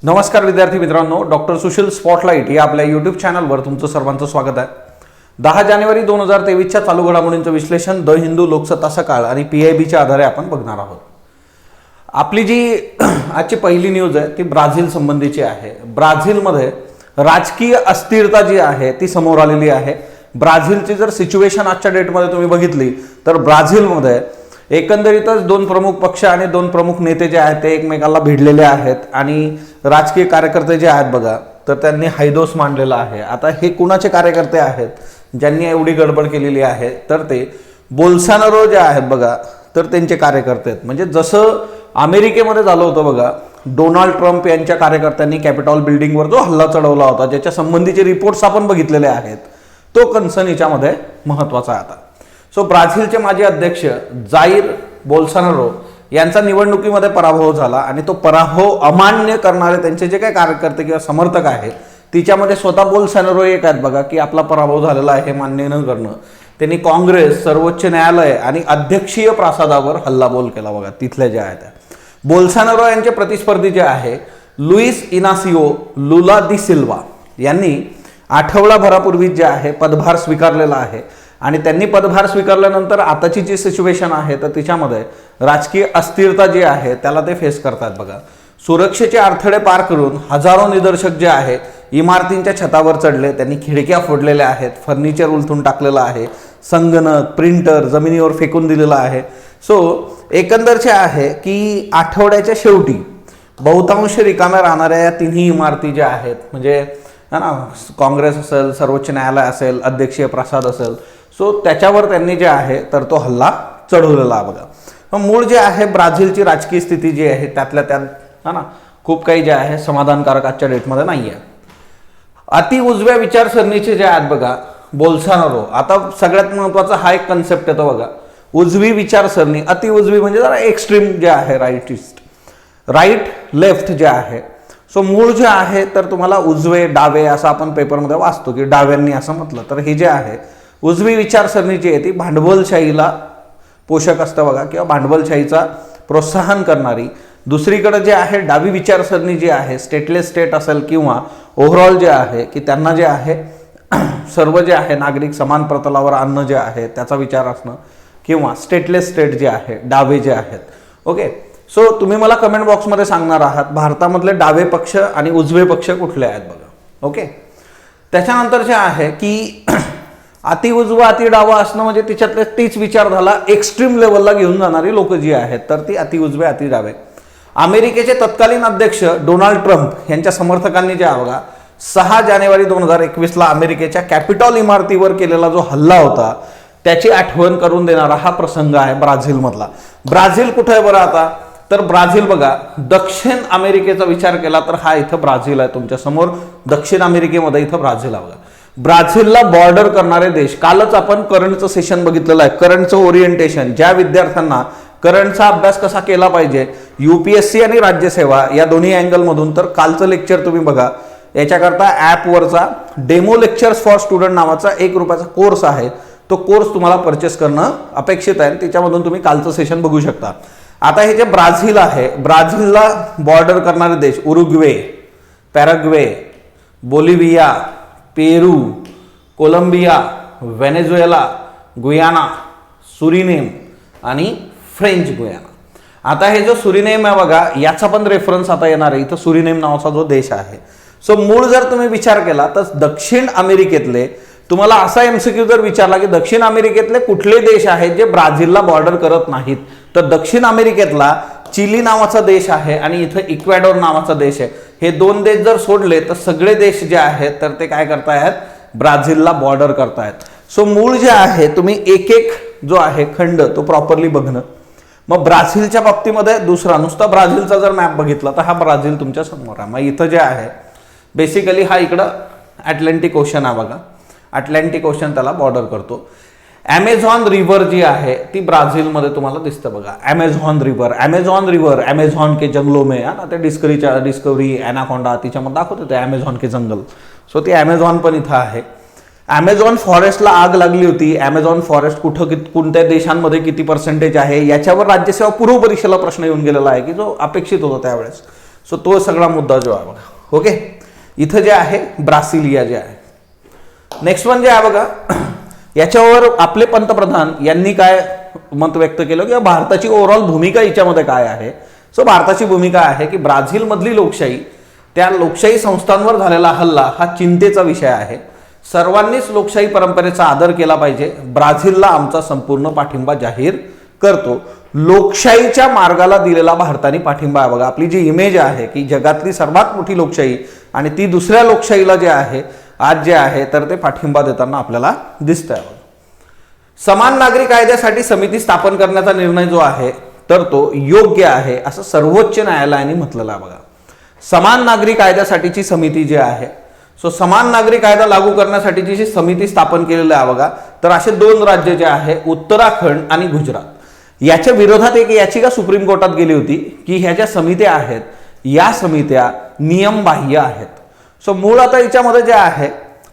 नमस्कार विद्यार्थी मित्रांनो, डॉक्टर सुशील स्पॉटलाइट या आपल्या यूट्यूब चॅनलवर तुमचं सर्वांचं स्वागत आहे. 10 जानेवारी 2023च्या चालू घडामोडींचं विश्लेषण द हिंदू, लोकसत्ता सकाळ आणि PIBच्या आधारे आपण बघणार आहोत. आपली जी आजची पहिली न्यूज आहे ती ब्राझील संबंधीची आहे. ब्राझीलमध्ये राजकीय अस्थिरता जी आहे ती समोर आलेली आहे. ब्राझीलची जर सिच्युएशन आजच्या डेटमध्ये तुम्ही बघितली तर ब्राझीलमध्ये एकंदरीतच दोन प्रमुख पक्ष आणि दोन प्रमुख नेते जे आहेत ते एकमेकाला भिडलेले आहेत आणि राजकीय कार्यकर्ते जे आहेत बघा तर त्यांनी हैदोस मांडलेला आहे. आता हे कुणाचे कार्यकर्ते आहेत ज्यांनी एवढी गडबड केलेली आहे तर ते बोल्सोनारो जे आहेत बघा तर त्यांचे कार्यकर्ते आहेत. म्हणजे जसं अमेरिकेमध्ये झालं होतं बघा, डोनाल्ड ट्रम्प यांच्या कार्यकर्त्यांनी कॅपिटॉल बिल्डिंगवर जो हल्ला चढवला होता ज्याच्या संबंधीचे रिपोर्ट्स आपण बघितलेले आहेत, तो कन्सर्न याच्यामध्ये महत्त्वाचा आहे. आता सो ब्राझीलचे माजी अध्यक्ष जाईर बोल्सोनारो यांचा निवडणुकीमध्ये पराभव झाला आणि तो पराभव अमान्य करणारे त्यांचे जे काही कार्यकर्ते किंवा समर्थक आहेत तिच्यामध्ये स्वतः बोल्सोनारो एक आहेत बघा की आपला पराभव झालेला आहे हे मान्य न करणं. त्यांनी काँग्रेस, सर्वोच्च न्यायालय आणि अध्यक्षीय प्रासादावर हल्लाबोल केला बघा तिथले जे आहेत. बोल्सोनारो यांचे प्रतिस्पर्धी जे आहे लुईस इनासिओ लुला दी सिल्वा यांनी आठवडाभरापूर्वी जे आहे पदभार स्वीकारलेला आहे आणि त्यांनी पदभार स्वीकारल्यानंतर आताची जी सिच्युएशन आहे तर तिच्यामध्ये राजकीय अस्थिरता जी आहे त्याला ते फेस करतात बघा. सुरक्षेचे अडथळे पार करून हजारो निदर्शक जे आहे इमारतींच्या छतावर चढले, त्यांनी खिडक्या फोडलेल्या आहेत, फर्निचर उलथून टाकलेलं आहे, संगणक, प्रिंटर जमिनीवर फेकून दिलेला आहे. सो एकंदरचे आहे की आठवड्याच्या शेवटी बहुतांश रिकाम्या राहणाऱ्या या तिन्ही इमारती ज्या आहेत म्हणजे ना काँग्रेस असेल, सर्वोच्च न्यायालय असेल, अध्यक्षीय प्रासाद असेल, सो त्याच्यावर त्यांनी जे आहे तर तो हल्ला चढवलेला बघा. मूळ जे आहे ब्राझीलची राजकीय स्थिती जी आहे त्यातल्या त्यात हा ना खूप काही जे आहे समाधानकारक आजच्या डेटमध्ये नाही आहे. अति उजव्या विचारसरणीचे जे आहेत बघा बोल्सोनारो, आता सगळ्यात महत्त्वाचा हा एक कन्सेप्ट येतो बघा, उजवी विचारसरणी. अति उजवी म्हणजे जरा एक्स्ट्रीम जे आहे, राईटिस्ट, राईट लेफ्ट जे आहे. सो मूळ जे आहे तर तुम्हाला उजवे डावे असं आपण पेपरमध्ये वाचतो की डाव्यांनी असं म्हटलं तर हे जे आहे उजवी विचारसरणी जी आहे ती भांडवलशाहीला पोषक असतं बघा किंवा भांडवलशाहीचा प्रोत्साहन करणारी. दुसरीकडे जे आहे डावी विचारसरणी जी आहे स्टेटलेस स्टेट असेल किंवा ओव्हरऑल जे आहे की त्यांना जे आहे सर्व जे आहे नागरिक समान प्रतलावर आणणं जे आहे त्याचा विचार असणं किंवा स्टेटलेस स्टेट जे आहे डावे जे आहेत. ओके, सो तुम्ही मला कमेंट बॉक्समध्ये सांगणार आहात भारतामधले डावे पक्ष आणि उजवे पक्ष कुठले आहेत बघा. ओके, त्याच्यानंतर जे आहे की अति उजवा अति डावा असणं म्हणजे तिच्यातले तीच विचारधारा एक्स्ट्रीम लेवलला घेऊन जाणारी लोक जी आहेत तर ती अति उजवे अति डावे. अमेरिकेचे तत्कालीन अध्यक्ष डोनाल्ड ट्रम्प यांच्या समर्थकांनी जे बघा 6 जानेवारी 2021ला अमेरिकेच्या कॅपिटॉल इमारतीवर केलेला जो हल्ला होता त्याची आठवण करून देणारा हा प्रसंग आहे ब्राझीलमधला. ब्राझील कुठे आहे बरं आता तर ब्राझील बघा दक्षिण अमेरिकेचा विचार केला तर हा इथं ब्राझील आहे तुमच्या समोर. दक्षिण अमेरिकेमध्ये इथं ब्राझील आहे बघा. ब्राझीलला बॉर्डर करणारे देश. कालच आपण करंटचं सेशन बघितलेलं आहे, करंटचं ओरिएंटेशन, ज्या विद्यार्थ्यांना करंटचा अभ्यास कसा केला पाहिजे UPSC आणि राज्यसेवा या दोन्ही अँगलमधून, तर कालचं लेक्चर तुम्ही बघा. याच्याकरता ॲपवरचा डेमो लेक्चर्स फॉर स्टुडंट नावाचा ₹1 कोर्स आहे. तो कोर्स तुम्हाला परचेस करणं अपेक्षित आहे. त्याच्यामधून तुम्ही कालचं सेशन बघू शकता. आता हे जे ब्राझील आहे, ब्राझीलला बॉर्डर करणारे देश उरुग्वे, पॅराग्वे, बोलिव्हिया, पेरू, कोलंबिया, व्हेनेझुएला, गुयाना, सुरिनेम आणि फ्रेंच गुयाना. आता हे जो सुरिनेम आहे बघा याचा पण रेफरन्स आता येणार आहे. इथं सुरिनेम नावाचा जो देश आहे. सो मूळ जर तुम्ही विचार केला तर दक्षिण अमेरिकेतले, तुम्हाला असा MCQ जर विचारला की दक्षिण अमेरिकेतले कुठले देश आहेत जे ब्राझीलला बॉर्डर करत नाहीत तर दक्षिण अमेरिकेतला चिली नावाचा देश आहे आणि इथं इक्वेडोर नावाचा देश आहे. हे दोन देश जर सोडले तर सगळे देश जे आहेत तर ते काय करतायत ब्राझीलला बॉर्डर करतायत. सो मूळ जे आहे तुम्ही एक एक जो आहे खंड तो प्रॉपरली बघणं. मग ब्राझीलच्या बाबतीमध्ये दुसरा नुसता ब्राझीलचा जर मॅप बघितला तर हा ब्राझील तुमच्या समोर आहे. मग इथं जे आहे बेसिकली हा इकडं अटलांटिक ओशन आहे बघा. अटलांटिक ओशन त्याला बॉर्डर करतो. ॲमेझॉन रिव्हर जी आहे ती ब्राझीलमध्ये तुम्हाला दिसतं बघा. ॲमेझॉन रिव्हर ॲमेझॉन के जंगलों में ना, ते डिस्कवरी ॲनाकोंडा तिच्यामध्ये दाखवते ते ॲमेझॉन के जंगल. सो ती ॲमेझॉन पण इथं आहे. ॲमेझॉन फॉरेस्टला आग लागली होती. ॲमेझॉन फॉरेस्ट कोणत्या देशांमध्ये किती % आहे याच्यावर राज्यसेवा पूर्व परीक्षेला प्रश्न येऊन गेलेला आहे की जो अपेक्षित होता त्यावेळेस. सो तो सगळा मुद्दा जो आहे बघा. ओके, इथं जे आहे ब्रासिलिया जे आहे. नेक्स्ट वन जे आहे बघा, याच्यावर आपले पंतप्रधान यांनी काय मत व्यक्त केलं किंवा भारताची ओव्हरऑल भूमिका याच्यामध्ये काय आहे. सो भारताची भूमिका आहे की ब्राझीलमधली लोकशाही, त्या लोकशाही संस्थांवर झालेला हल्ला हा चिंतेचा विषय आहे. सर्वांनीच लोकशाही परंपरेचा आदर केला पाहिजे. ब्राझीलला आमचा संपूर्ण पाठिंबा जाहीर करतो. लोकशाहीच्या मार्गाला दिलेला भारताने पाठिंबा आहे बघा. आपली जी इमेज आहे की जगातली सर्वात मोठी लोकशाही आणि ती दुसऱ्या लोकशाहीला जे आहे आज जे आहे तर ते पाठिंबा देताना आपल्याला दिसतंय. समान नागरी कायद्यासाठी समिती स्थापन करण्याचा निर्णय जो आहे तर तो योग्य आहे असं सर्वोच्च न्यायालयाने म्हटलेलं आहे बघा. समान नागरी कायद्यासाठीची समिती जी आहे, सो समान नागरी कायदा लागू करण्यासाठीची जी समिती स्थापन केलेली आहे बघा, तर असे 2 राज्य जे आहे उत्तराखंड आणि गुजरात, याच्या विरोधात एक याचिका सुप्रीम कोर्टात गेली होती की ह्या ज्या समित्या आहेत या समित्या नियमबाह्य आहेत. सो मूळ आता याच्यामध्ये जे आहे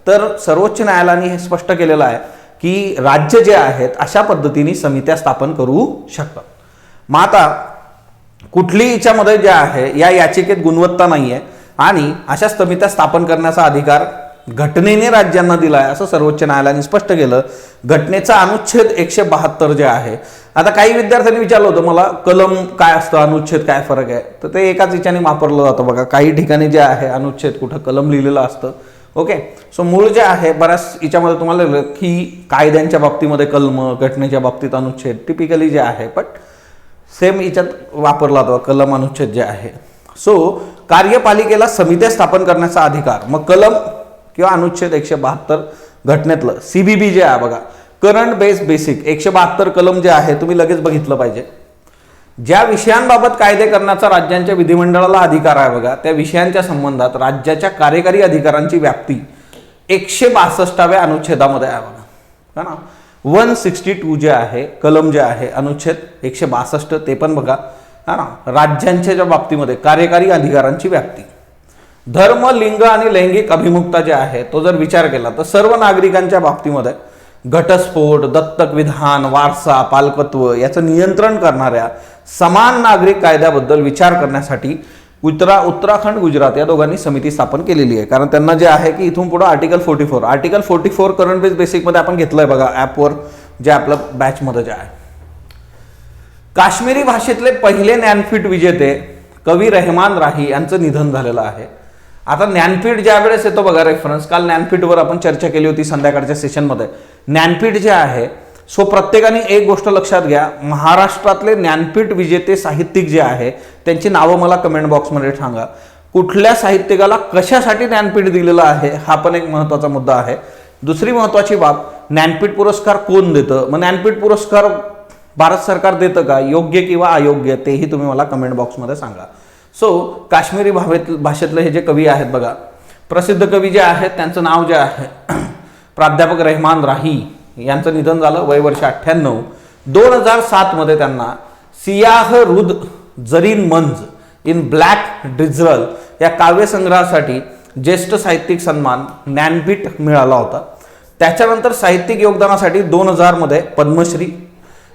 तर सर्वोच्च न्यायालयाने हे स्पष्ट केलेलं आहे की राज्य जे आहेत अशा पद्धतीने समित्या स्थापन करू शकतात. मग आता कुठली याच्यामध्ये जे आहे या याचिकेत गुणवत्ता नाहीये आणि अशा समित्या स्थापन करण्याचा अधिकार घटनेने राज्यांना दिला आहे असं सर्वोच्च न्यायालयाने स्पष्ट केलं. घटनेचा अनुच्छेद 172 जे आहे, आता काही विद्यार्थ्यांनी विचारलं होतं मला कलम काय असतं, अनुच्छेद काय फरक आहे, तर ते एकाच याच्याने वापरलं जातं बघा. काही ठिकाणी जे आहे अनुच्छेद कुठं कलम लिहिलेलं असतं. ओके, सो मूळ जे आहे बऱ्याच याच्यामध्ये तुम्हाला की कायद्यांच्या बाबतीमध्ये कलम, घटनेच्या बाबतीत अनुच्छेद टिपिकली जे आहे, बट सेम याच्यात वापरला जातो कलम अनुच्छेद जे आहे. सो कार्यपालिकेला समित्या स्थापन करण्याचा अधिकार, मग कलम किंवा अनुच्छेद 172 घटनेतलं CBB जे आहे बघा, करंट बेस बेसिक 172 कलम जे आहे तुम्ही लगेच बघितलं पाहिजे. ज्या विषयांबाबत कायदे करण्याचा राज्यांच्या विधिमंडळाला अधिकार आहे बघा, त्या विषयांच्या संबंधात राज्याच्या कार्यकारी अधिकारांची व्याप्ती 162व्या अनुच्छेदामध्ये आहे बघा. हा ना, 162 जे आहे कलम जे आहे अनुच्छेद 162 ते पण बघा. हा ना, राज्यांच्या ज्या बाबतीमध्ये कार्यकारी अधिकारांची व्याप्ती, धर्म, लिंग आणि लैंगिक अभिमुखता जे आहे तो जर विचार केला तर सर्व नागरिकांच्या बाबतीमध्ये घटस्फोट, दत्तक विधान, वारसा, पालकत्व याचं नियंत्रण करणाऱ्या समान नागरिक कायद्याबद्दल विचार करण्यासाठी उत्तराखंड, गुजरात या दोघांनी समिती स्थापन केलेली आहे. कारण त्यांना जे आहे की इथून पुढे आर्टिकल 44 करंट बेस बेसिकमध्ये आपण घेतलंय बघा ॲपवर, जे आपलं बॅचमध्ये जे आहे. काश्मीरी भाषेतले पहिले ज्ञानपीठ विजेते कवी रहमान राही यांचं निधन झालेलं आहे. आता ज्ञानपीठ ज्या वेळेस येतो बघा रेफरन्स, काल ज्ञानपीठवर आपण चर्चा केली होती संध्याकाळच्या सेशनमध्ये. ज्ञानपीठ जे आहे सो प्रत्येकाने एक गोष्ट लक्षात घ्या, महाराष्ट्रातले ज्ञानपीठ विजेते साहित्यिक जे आहे त्यांची नावं मला कमेंट बॉक्समध्ये सांगा. कुठल्या साहित्यिकाला कशासाठी ज्ञानपीठ दिलेलं आहे हा पण एक महत्त्वाचा मुद्दा आहे. दुसरी महत्त्वाची बाब, ज्ञानपीठ पुरस्कार कोण देतं, मग ज्ञानपीठ पुरस्कार भारत सरकार देतं का, योग्य किंवा अयोग्य, तेही तुम्ही मला कमेंट बॉक्समध्ये सांगा. सो काश्मीरी भाषेतले हे जे कवी आहेत बघा, प्रसिद्ध कवी जे आहेत त्यांचं नाव जे आहे प्राध्यापक रहमान राही यांचं निधन झालं, वय वर्ष 98. 2007 मध्ये त्यांना सियाह रुद जरीन मंज इन ब्लॅक ड्रिझल या काव्यसंग्रहासाठी ज्येष्ठ साहित्यिक सन्मान ज्ञानपीठ मिळाला होता. त्याच्यानंतर साहित्यिक योगदानासाठी 2000 मध्ये पद्मश्री,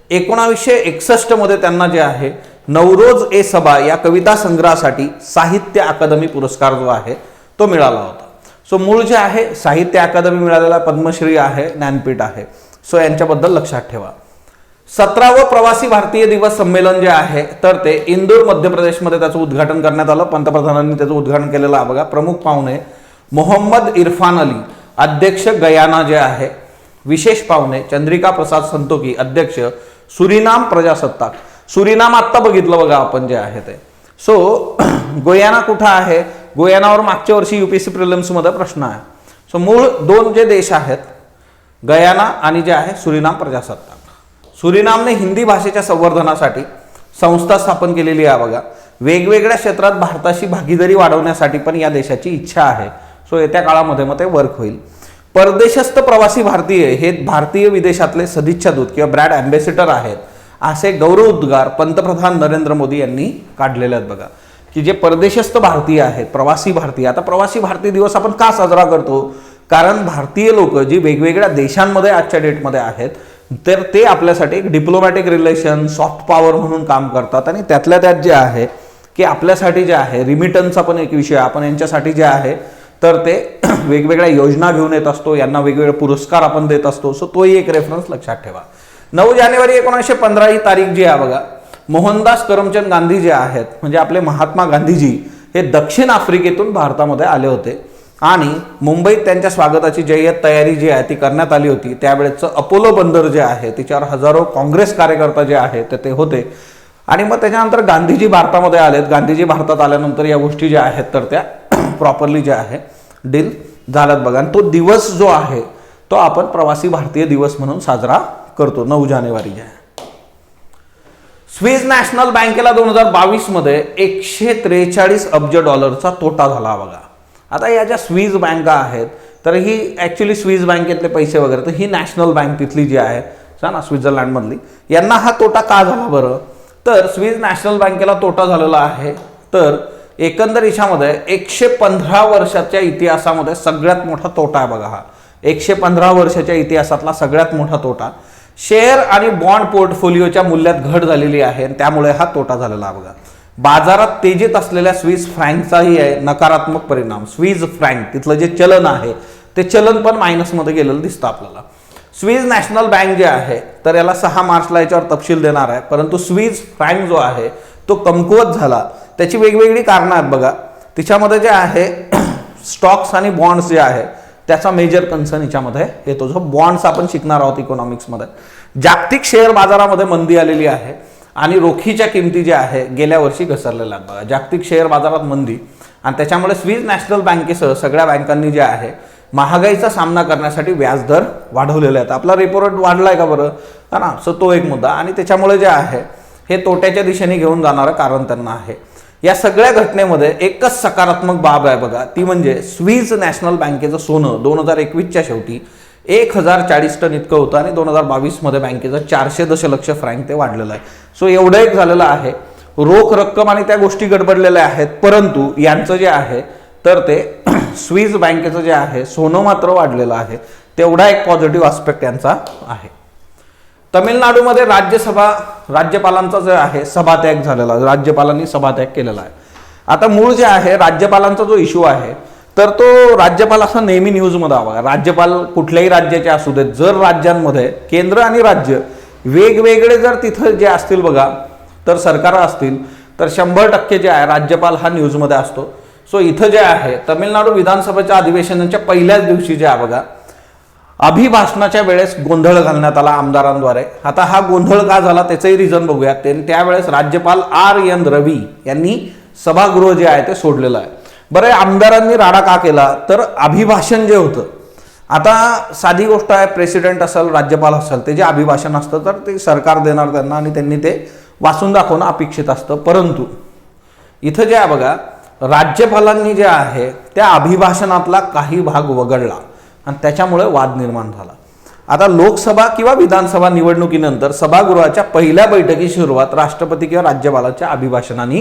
1961 मध्ये त्यांना जे आहे नवरोज ए सबा या कविता संग्रहासाठी साहित्य अकादमी पुरस्कार जो आहे तो मिळाला होता. सो मूळ जे आहे साहित्य अकादमी मिळालेला, पद्मश्री आहे, ज्ञानपीठ आहे. सो यांच्याबद्दल लक्षात ठेवा. 17वं प्रवासी भारतीय दिवस संमेलन जे आहे तर ते इंदूर मध्य प्रदेशमध्ये त्याचं उद्घाटन करण्यात आलं. पंतप्रधानांनी त्याचं उद्घाटन केलेलं आहे बघा. प्रमुख पाहुणे मोहम्मद इरफान अली, अध्यक्ष गयाना जे आहे. विशेष पाहुणे चंद्रिका प्रसाद संतोखी, अध्यक्ष सुरिनाम प्रजासत्ताक. सुरिनाम आत्ता बघितलं बघा आपण जे आहे ते. सो गोयाना कुठं आहे, गोयानावर मागच्या वर्षी UPSC प्रिलिम्समध्ये प्रश्न आहे. सो मूळ 2 जे देश आहेत गयाना आणि जे आहे सुरिनाम प्रजासत्ताक. सुरिनामने हिंदी भाषेच्या संवर्धनासाठी संस्था स्थापन केलेली आहे बघा. वेगवेगळ्या क्षेत्रात भारताशी भागीदारी वाढवण्यासाठी पण या देशाची इच्छा आहे. सो येत्या काळामध्ये मग ते वर्क होईल. परदेशस्थ प्रवासी भारतीय हे भारतीय विदेशातले सदिच्छा दूत किंवा ब्रँड अँबॅसेडर आहेत असे गौरव उद्गार पंतप्रधान नरेंद्र मोदी यांनी काढलेले आहेत बघा. की जे परदेशस्थ भारतीय आहेत, प्रवासी भारतीय. आता प्रवासी भारतीय दिवस आपण का साजरा करतो, कारण भारतीय लोक जी वेगवेगळ्या देशांमध्ये आजच्या डेटमध्ये आहेत तर ते आपल्यासाठी एक डिप्लोमॅटिक रिलेशन, सॉफ्ट पॉवर म्हणून काम करतात आणि त्यातल्या त्यात जे आहे की आपल्यासाठी जे आहे रिमिटन्सचा पण एक विषय आपण यांच्यासाठी जे आहे तर ते वेगवेगळ्या योजना घेऊन येत असतो, यांना वेगवेगळे पुरस्कार आपण देत असतो. सो तोही एक रेफरन्स लक्षात ठेवा. 9 जानेवारी 1915 ही तारीख जी आहे बघा, मोहनदास करमचंद गांधी जे आहेत म्हणजे आपले महात्मा गांधीजी हे दक्षिण आफ्रिकेतून भारतामध्ये आले होते आणि मुंबईत त्यांच्या स्वागताची जय्यत तयारी जी आहे ती करण्यात आली होती. त्यावेळेचं अपोलो बंदर जे आहे त्याच्यावर हजारो काँग्रेस कार्यकर्ता जे आहेत ते होते आणि मग त्याच्यानंतर गांधीजी भारतामध्ये आलेत. गांधीजी भारतात आल्यानंतर या गोष्टी ज्या आहेत तर त्या प्रॉपरली ज्या आहे डील झाल्यात बघा. आणि तो दिवस जो आहे तो आपण प्रवासी भारतीय दिवस म्हणून साजरा करतो 9 जानेवारी जे आहे. स्विस नॅशनल बँकेला 2022 मध्ये 143 अब्ज डॉलरचा तोटा झाला बघा. आता या ज्या स्विस बँका आहेत तर ही ॲक्च्युली स्विस बँकेतले पैसे वगैरे तर ही नॅशनल बँक तिथली जी आहे ना स्वित्झर्लंडमधली, यांना हा तोटा का झाला बरं, तर स्विस नॅशनल बँकेला तोटा झालेला आहे तर एकंदर याच्यामध्ये 115 वर्षाच्या इतिहासामध्ये सगळ्यात मोठा तोटा आहे बघा. हा 115 वर्षाच्या इतिहासातला सगळ्यात मोठा तोटा. शेअर आणि बॉन्ड पोर्टफोलिओच्या मूल्यात घट झालेली आहे आणि त्यामुळे हा तोटा झालेला आहे बघा. बाजारात तेजीत असलेल्या स्विस फ्रँकचाही आहे नकारात्मक परिणाम. स्विस फ्रँक तिथलं जे चलन आहे ते चलन पण मायनसमध्ये गेलेलं दिसतं आपल्याला. स्विस नॅशनल बँक जे आहे तर याला 6 मार्चला याच्यावर तपशील देणार आहे, परंतु स्विस फ्रँक जो आहे तो कमकुवत झाला. त्याची वेगवेगळी कारणं आहेत बघा. तिच्यामध्ये जे आहे स्टॉक्स आणि बॉन्ड्स जे आहे त्याचा मेजर कन्सर्न याच्यामध्ये येतो. जो बॉन्ड्स आपण शिकणार आहोत इकॉनॉमिक्समध्ये. जागतिक शेअर बाजारामध्ये मंदी आलेली आहे आणि रोखीच्या किमती ज्या आहे गेल्या वर्षी घसरलेल्या आहेत बघा. जागतिक शेअर बाजारात मंदी आणि त्याच्यामुळे स्विस नॅशनल बँकेसह सगळ्या बँकांनी जे आहे महागाईचा सामना करण्यासाठी व्याजदर वाढवलेले आहेत. आपला रेपो रेट वाढलाय का बरं, हा ना. सो तो एक मुद्दा आणि त्याच्यामुळे जे आहे हे तोट्याच्या दिशेने घेऊन जाणारं कारण त्यांना आहे. या सगळ्या घटनेमध्ये एकच सकारात्मक बाब आहे बघा, ती म्हणजे स्विस नॅशनल बँकेचं सोनं 2021च्या शेवटी 1040 टन इतकं होतं आणि 2022 मध्ये बँकेचं 400 दशलक्ष फ्रँक ते वाढलेलं आहे. सो एवढं एक झालेलं आहे. रोख रक्कम आणि त्या गोष्टी गडबडलेल्या आहेत, परंतु यांचं जे आहे तर ते स्विस बँकेचं जे आहे सोनं मात्र वाढलेलं आहे. तेवढा एक पॉझिटिव्ह आस्पेक्ट यांचा आहे. तमिळनाडूमध्ये राज्यपालांचा जे आहे सभात्याग झालेला, राज्यपालांनी सभात्याग केलेला आहे. आता मूळ जे आहे राज्यपालांचा जो इश्यू आहे तर तो राज्यपाल असा नेहमी न्यूजमध्ये हवा. राज्यपाल कुठल्याही राज्याचे असू देत, जर राज्यांमध्ये केंद्र आणि राज्य वेगवेगळे जर तिथं जे असतील बघा तर सरकार असतील तर 100% जे आहे राज्यपाल हा न्यूजमध्ये असतो. सो इथं जे आहे तमिळनाडू विधानसभेच्या अधिवेशनाच्या पहिल्याच दिवशी जे आहे बघा अभिभाषणाच्या वेळेस गोंधळ घालण्यात आला आमदारांद्वारे. आता हा गोंधळ का झाला त्याचंही रिझन बघूया. त्यावेळेस राज्यपाल R.N. रवी यांनी सभागृह जे आहे ते सोडलेलं आहे. बरं, आमदारांनी राडा का केला तर अभिभाषण जे होतं, आता साधी गोष्ट आहे, प्रेसिडेंट असेल राज्यपाल असेल ते जे अभिभाषण असतं तर ते सरकार देणार त्यांना आणि त्यांनी ते वाचून दाखवणं अपेक्षित असतं. परंतु इथं जे आहे बघा राज्यपालांनी जे आहे त्या अभिभाषणातला काही भाग वगळला आणि त्याच्यामुळे वाद निर्माण झाला. आता लोकसभा किंवा विधानसभा निवडणुकीनंतर सभागृहाच्या पहिल्या बैठकीची सुरुवात राष्ट्रपती किंवा राज्यपालाच्या अभिभाषणाने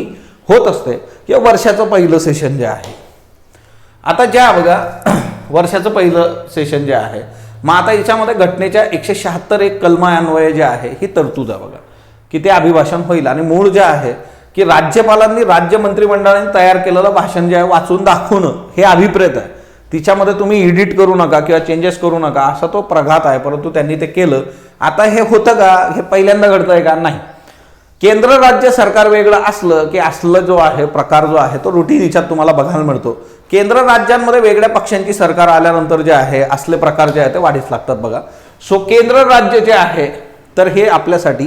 होत असते किंवा वर्षाचं पहिलं सेशन जे आहे. आता ज्या बघा वर्षाचं पहिलं सेशन जे आहे मग आता याच्यामध्ये घटनेच्या 176 एक कलमान्वये जे आहे ही तरतूद आहे बघा की ते अभिभाषण होईल. आणि मूळ जे आहे की राज्यपालांनी राज्य मंत्रिमंडळाने तयार केलेलं भाषण जे आहे वाचून दाखवणं हे अभिप्रेत आहे. तिच्यामध्ये तुम्ही एडिट करू नका किंवा चेंजेस करू नका असा तो प्रघात आहे, परंतु त्यांनी ते केलं. आता हे होतं का, हे पहिल्यांदा घडतंय का, नाही. केंद्र राज्य सरकार वेगळं असलं की असलं जो आहे प्रकार जो आहे तो रुटीन याच्यात तुम्हाला बघायला मिळतो. केंद्र राज्यांमध्ये वेगळ्या पक्षांची सरकार आल्यानंतर जे आहे असले प्रकार जे आहे ते वाढीस लागतात बघा. सो केंद्र राज्य जे आहे तर हे आपल्यासाठी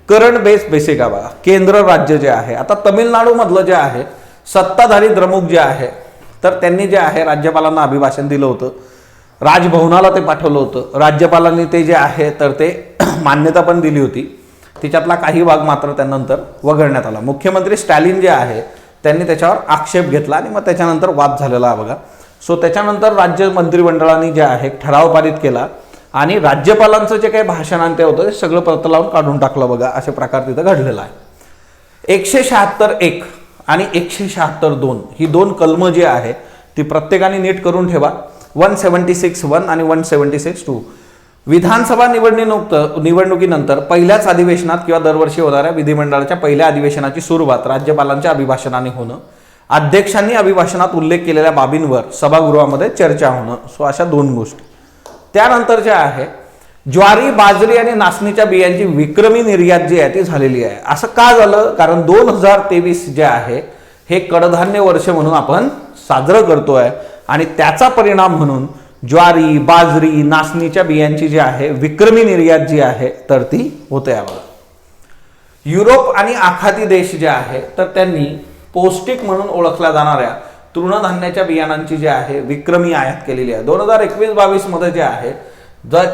करंट बेसिक आहे बघा. केंद्र राज्य जे आहे आता तमिळनाडू मधलं जे आहे सत्ताधारी द्रमुक जे आहे तर त्यांनी जे आहे राज्यपालांना अभिभाषण दिलं होतं, राजभवनाला ते पाठवलं होतं. राज्यपालांनी ते जे आहे तर ते मान्यता पण दिली होती. तिच्यातला काही भाग मात्र त्यानंतर वगळण्यात आला. मुख्यमंत्री स्टॅलिन जे आहे त्यांनी त्याच्यावर आक्षेप घेतला आणि मग त्याच्यानंतर वाद झालेला आहे बघा. सो त्याच्यानंतर राज्य मंत्रिमंडळाने जे आहे ठराव पारित केला आणि राज्यपालांचं जे काही भाषण ते होतं ते सगळं परत लावून काढून टाकलं बघा. असे प्रकार तिथं घडलेला आहे. 176(1) आणि 176(2) ही दोन कलमं जी आहे ती प्रत्येकाने नीट करून ठेवा. 176(1) आणि 176(2) विधानसभा निवडणुकीनंतर पहिल्याच अधिवेशनात किंवा दरवर्षी होणाऱ्या विधिमंडळाच्या पहिल्या अधिवेशनाची सुरुवात राज्यपालांच्या अभिभाषणाने होणं, अध्यक्षांनी अभिभाषणात उल्लेख केलेल्या बाबींवर सभागृहामध्ये चर्चा होणं. सो अशा दोन गोष्टी. त्यानंतर जे आहे ज्वारी, बाजरी आणि नाचणीच्या बियांची विक्रमी निर्यात जी आहे ती झालेली आहे. असं का झालं? कारण 2023 जे आहे हे कडधान्य वर्ष म्हणून आपण साजरं करतोय आणि त्याचा परिणाम म्हणून ज्वारी, बाजरी, नाचणीच्या बियांची जी आहे विक्रमी निर्यात जी आहे तर ती होते आहे. युरोप आणि आखाती देश जे आहे तर त्यांनी पौष्टिक म्हणून ओळखल्या जाणाऱ्या तृणधान्याच्या बियाणांची जी आहे विक्रमी आयात केलेली आहे. 2021-22 मध्ये जे आहे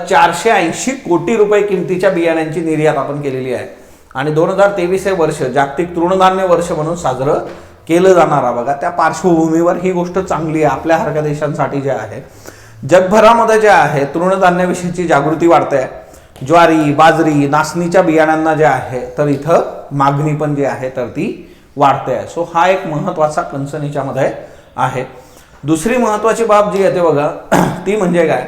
480 कोटी रुपये किमतीच्या बियाण्यांची निर्यात आपण केलेली आहे आणि 2023 हे वर्ष जागतिक तृणधान्य वर्ष म्हणून साजरं केलं जाणार आहे. बघा, त्या पार्श्वभूमीवर ही गोष्ट चांगली आहे आपल्यासारख्या देशांसाठी. जे आहे जगभरामध्ये जे आहे तृणधान्याविषयीची जागृती वाढते आहे. ज्वारी, बाजरी, नाचणीच्या बियाण्यांना जे आहे तर इथं मागणी पण जी आहे तर ती वाढते आहे. सो हा एक महत्वाचा कन्सर्न याच्यामध्ये आहे. दुसरी महत्वाची बाब जी येते बघा ती म्हणजे काय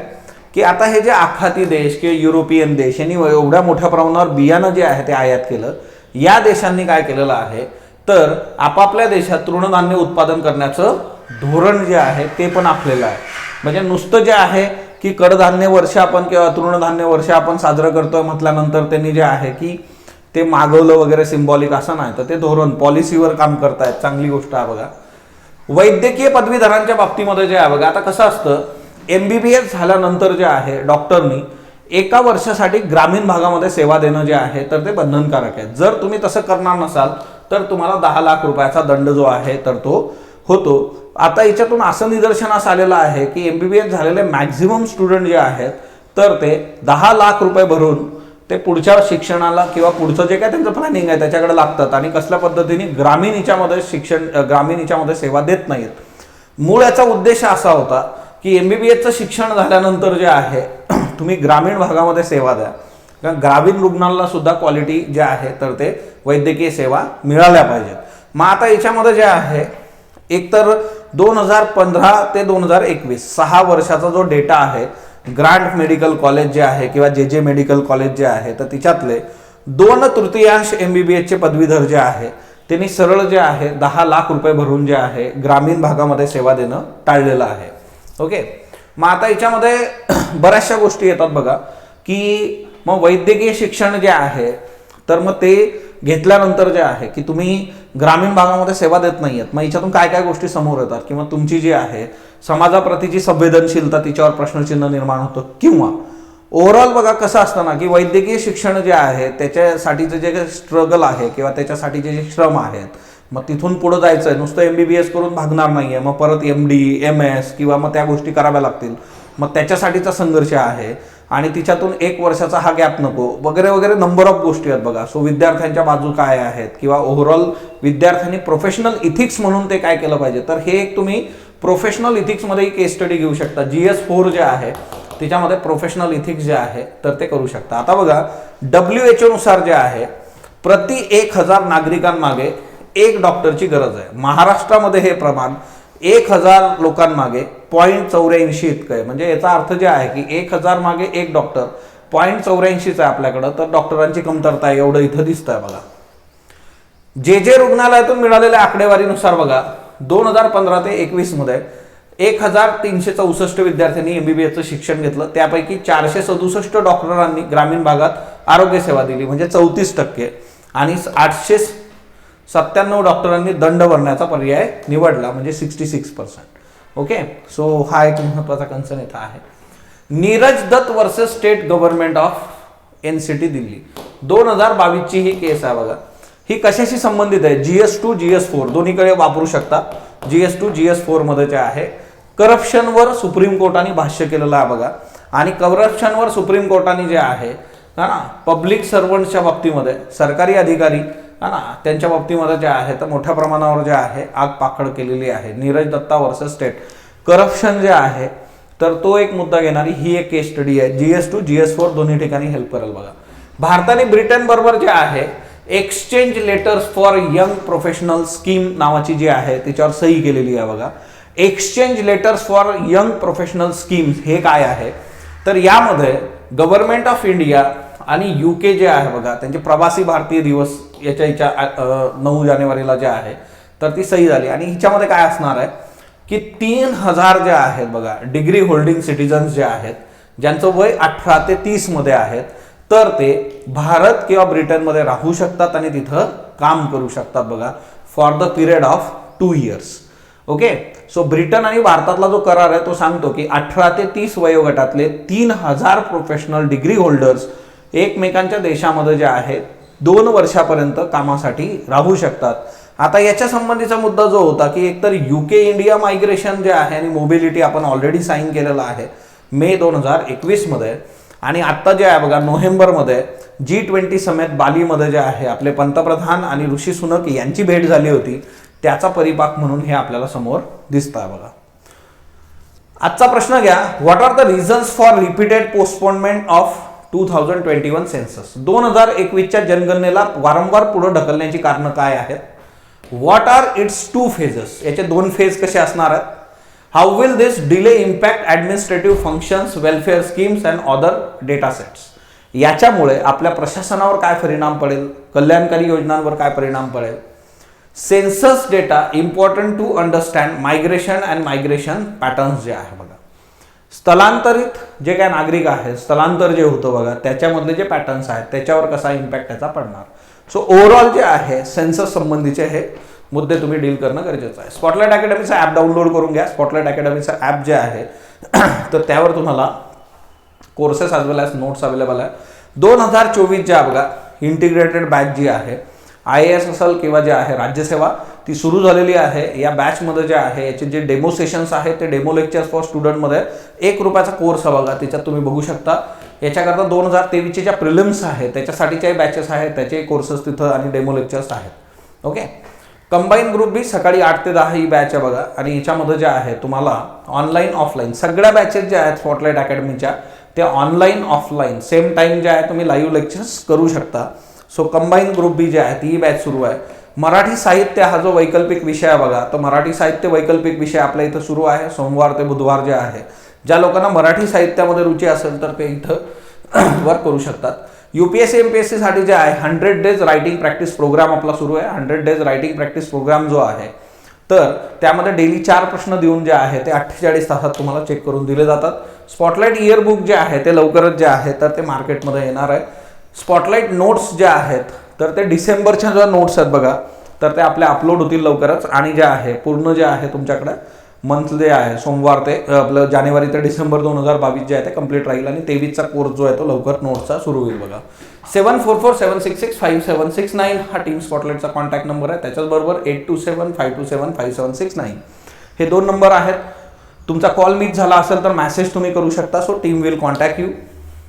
की आता हे जे आखाती देश किंवा युरोपियन देश यांनी एवढ्या मोठ्या प्रमाणावर बियाणं जे आहे ते आयात केलं. या देशांनी काय केलेलं आहे तर आपापल्या देशात तृणधान्य उत्पादन करण्याचं धोरण जे आहे ते पण आखलेलं आहे. म्हणजे नुसतं जे आहे की कडधान्य वर्ष आपण किंवा तृणधान्य वर्ष आपण साजरं करतोय म्हटल्यानंतर त्यांनी जे आहे की ते मागवलं वगैरे सिम्बॉलिक असं नाही, तर ते धोरण पॉलिसीवर काम करतायत. चांगली गोष्ट आहे. बघा, वैद्यकीय पदवीधरांच्या बाबतीमध्ये जे आहे बघा आता कसं असतं MBBS झाल्यानंतर जे आहे डॉक्टरनी एका वर्षासाठी ग्रामीण भागामध्ये सेवा देणं जे आहे तर ते बंधनकारक आहे. जर तुम्ही तसं करणार नसाल तर तुम्हाला 10 लाख रुपयाचा दंड जो आहे तर तो होतो. आता याच्यातून असं निदर्शनास आलेलं आहे की MBBS झालेले मॅक्झिमम स्टुडंट जे आहेत तर ते 10 लाख रुपये भरून ते पुढच्या शिक्षणाला किंवा पुढचं जे काय त्यांचं प्लॅनिंग आहे त्याच्याकडे लागतात आणि कसल्या पद्धतीने ग्रामीण याच्यामध्ये सेवा देत नाहीत. मूळ याचा उद्देश असा होता की MBBSचं शिक्षण झाल्यानंतर जे आहे तुम्ही ग्रामीण भागामध्ये सेवा द्या, कारण ग्रामीण रुग्णांना सुद्धा क्वालिटी जे आहे तर ते वैद्यकीय सेवा मिळाल्या पाहिजेत. मग आता याच्यामध्ये जे आहे एकतर 2015 ते 2021 6 वर्षाचा जो डेटा आहे ग्रांट मेडिकल कॉलेज जे आहे किंवा JJ मेडिकल कॉलेज जे आहे तर तिच्यातले 2/3 MBBSचे पदवीधर जे आहे त्यांनी सरळ जे आहे 10 लाख रुपये भरून जे आहे ग्रामीण भागामध्ये सेवा देणं टाळलेलं आहे. ओके, मग आता याच्यामध्ये बऱ्याचशा गोष्टी येतात बघा की मग वैद्यकीय शिक्षण जे आहे तर मग ते घेतल्यानंतर जे आहे की तुम्ही ग्रामीण भागामध्ये सेवा देत नाहीयेत. मग याच्यातून काय काय गोष्टी समोर येतात किंवा तुमची जी आहे समाजाप्रतीची संवेदनशीलता तिच्यावर प्रश्नचिन्ह निर्माण होतं. किंवा ओव्हरऑल बघा कसं असतं ना की वैद्यकीय शिक्षण जे आहे त्याच्यासाठीचं जे स्ट्रगल आहे किंवा त्याच्यासाठीचे जे श्रम आहेत मग तिथून पुढे जायचं आहे. नुसतं MBBS करून भागणार नाहीये, मग परत MD MS किंवा मग त्या गोष्टी कराव्या लागतील. मग त्याच्यासाठीचा संघर्ष आहे आणि तिच्यातून 1 वर्षाचा हा गॅप नको वगैरे वगैरे नंबर ऑफ गोष्टी आहेत बघा. सो विद्यार्थ्यांच्या बाजू काय आहेत किंवा ओव्हरऑल विद्यार्थ्यांनी प्रोफेशनल इथिक्स म्हणून ते काय केलं पाहिजे, तर हे एक तुम्ही प्रोफेशनल इथिक्समध्ये केस स्टडी घेऊ शकता. GS4 जे आहे त्याच्यामध्ये प्रोफेशनल इथिक्स जे आहे तर ते करू शकता. आता बघा WHO नुसार जे आहे प्रति 1000 नागरिकांमागे 1 डॉक्टरची गरज आहे. महाराष्ट्रामध्ये हे प्रमाण 1000 लोकांमागे 0.84 इतकं आहे. म्हणजे याचा अर्थ जे आहे की 1000 मागे 1 डॉक्टर 0.84 आहे आपल्याकडं, तर डॉक्टरांची कमतरता आहे एवढं इथं दिसतंय बघा. JJ रुग्णालयातून मिळालेल्या आकडेवारीनुसार बघा 2015 ते 21 मध्ये 1364 विद्यार्थ्यांनी MBBSचं शिक्षण घेतलं. त्यापैकी 467 डॉक्टरांनी ग्रामीण भागात आरोग्य सेवा दिली म्हणजे 34%, आणि 897 डॉक्टरांनी दंड भरण्याचा पर्याय निवडला म्हणजे 66%. ओके, सो हा एक महत्वाचा कन्सर्न इथं आहे. Neeraj Dutt versus state government of NCT Delhi 2022 ची ही केस आहे बघा. ही कशाशी संबंधित आहे? GS2 GS4 दोन्हीकडे वापरू शकता. GS2 GS4 मध्ये जे आहे करप्शनवर सुप्रीम कोर्टाने भाष्य केलेलं आहे बघा. आणि करप्शनवर सुप्रीम कोर्टाने जे आहे ना पब्लिक सर्वंटच्या बाबतीमध्ये सरकारी अधिकारी ना त्यांच्या बाबतीमध्ये जे आहे तर मोठ्या प्रमाणावर जे आहे आग पाखड केलेली आहे. Neeraj Datta versus state corruption जे आहे तर तो एक मुद्दा घेणारी ही एक केस स्टडी आहे. GS2 GS4 दोन्ही ठिकाणी हेल्प करेल बघा. भारताने ब्रिटन बरोबर जे आहे exchange letters for young professional scheme नावाची जी आहे त्याच्यावर सही केलेली आहे बघा. Exchange letters for young professional scheme हे काय आहे तर यामध्ये गव्हर्नमेंट ऑफ इंडिया आणि UK जे आहे बघा, त्यांचे प्रवासी भारतीय दिवस याच्या 9 जानेवारीला जे आहे तर ती सही झाली. आणि हिच्यामध्ये काय असणार आहे की 3000 जे आहेत बघा डिग्री होल्डिंग सिटीजन्स जे आहेत, ज्यांचं वय 18 ते 30 मध्ये आहेत, तर ते भारत किंवा ब्रिटनमध्ये राहू शकतात आणि तिथं काम करू शकतात बघा, for the period of 2 years. Okay, so Britain आणि भारतातला जो करार आहे तो सांगतो की 18 ते 30 वयोगटातले 3000 प्रोफेशनल डिग्री होल्डर्स एकमेकांच्या देशामध्ये जे आहे 2 वर्षापर्यंत कामासाठी राहू शकतात. आता याच्या संबंधीचा मुद्दा जो होता की एकतर UK इंडिया मायग्रेशन जे आहे आणि मोबिलिटी आपण ऑलरेडी साईन केलेलं आहे मे 2021 मध्ये, आणि आत्ता जे आहे बघा नोव्हेंबरमध्ये G20 समेत बालीमध्ये जे आहे आपले पंतप्रधान आणि ऋषी सुनक यांची भेट झाली होती, त्याचा परिपाक म्हणून हे आपल्याला समोर दिसत आहे बघा. आजचा प्रश्न घ्या, what are the reasons for repeated postponement of 2021 census. 2021च्या जनगणनेला वारंवार पुढे ढकलण्याची कारण काय आहेत? व्हॉट आर इट्स 2 फेजेस, याचे 2 फेज कसे असणार आहेत? How will this delay impact administrative functions, welfare schemes and other data sets. याच्यामुळे आपल्या प्रशासनावर काय परिणाम पडेल, कल्याणकारी योजनांवर काय परिणाम पडेल. Census data important to understand migration and migration patterns जे आहे बघा, स्थलांतरित जे काय नागरिक आहेत, स्थलांतर जे होतं बघा त्याच्यामधले जे पॅटर्न्स आहेत त्याच्यावर कसा इम्पॅक्ट त्याचा पडणार. सो ओव्हरऑल जे आहे सेन्सस संबंधीचे हे मुद्दे तुम्ही डील करणं गरजेचं आहे. स्पॉटलाइट अकॅडमीचा ॲप डाउनलोड करून घ्या. स्पॉटलाइट अकॅडमीचा ॲप जे आहे तर त्यावर तुम्हाला कोर्सेस ॲज वेल ॲज नोट्स अवेलेबल आहे. 2024 जे बघा इंटिग्रेटेड बॅच जी आहे IAS असेल किंवा जे आहे राज्यसेवा ती सुरू झालेली आहे. या बॅचमध्ये जे आहे याचे जे डेमो सेशन्स आहेत ते डेमो लेक्चर्स फॉर स्टुडंटमध्ये ₹1 कोर्स आहे बघा, त्याच्यात तुम्ही बघू शकता. याच्याकरता 2023चे ज्या प्रिलिम्स आहेत त्याच्यासाठीच्याही बॅचेस आहेत, त्याचे कोर्सेस तिथं आणि डेमो लेक्चर्स आहेत. ओके, कंबाईन ग्रुप बी सकाळी 8 ते 10 ही बॅच आहे बघा, आणि याच्यामध्ये जे आहे तुम्हाला ऑनलाईन ऑफलाईन सगळ्या बॅचेस ज्या आहेत स्पॉटलाइट अकॅडमीच्या त्या ऑनलाईन ऑफलाईन सेम टाइम जे आहे तुम्ही लाईव्ह लेक्चर्स करू शकता. So combine group B J आहे ती बॅच सुरू आहे. मराठी साहित्य हा जो वैकल्पिक विषय आहे बघा, तर मराठी साहित्य वैकल्पिक विषय आपल्या इथं सुरू आहे सोमवार ते बुधवार जे आहे. ज्या लोकांना मराठी साहित्यामध्ये रुची असेल तर ते इथं वर्क करू शकतात. UPSC MPSC साठी जे आहे 100 डेज रायटिंग प्रॅक्टिस प्रोग्राम आपला सुरू आहे. 100 डेज रायटिंग प्रॅक्टिस प्रोग्राम जो आहे तर त्यामध्ये डेली 4 प्रश्न देऊन जे आहे ते 48 तासात तुम्हाला चेक करून दिले जातात. स्पॉटलाइट इयरबुक जे आहे ते लवकरच जे आहे तर ते मार्केटमध्ये येणार आहे. स्पॉटलाइट नोट्स जे आहेत तर ते डिसेंबरच्या ज्या नोट्स आहेत बघा तर ते आपल्या अपलोड होतील लवकरच, आणि जे आहे पूर्ण जे आहे तुमच्याकडे मंथ जे आहे सोमवार ते आपलं जानेवारी ते डिसेंबर 2022 जे आहे ते कंप्लीट राहील, आणि 23चा कोर्स जो आहे तो लवकर नोट्सचा सुरू होईल बघा. 7447665769 हा टीम स्पॉटलाइटचा कॉन्टॅक्ट नंबर आहे. त्याच्याचबरोबर 8275275769 हे 2 नंबर आहेत. तुमचा कॉल मिस झाला असेल तर मेसेज तुम्ही करू शकता. So team will contact you.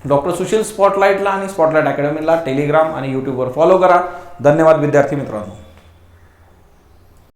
Doctor Sushil स्पॉटलाइटला आणि स्पॉटलाइट अकॅडमीला टेलिग्राम आणि यूट्यूबवर फॉलो करा. धन्यवाद विद्यार्थी मित्रांनो.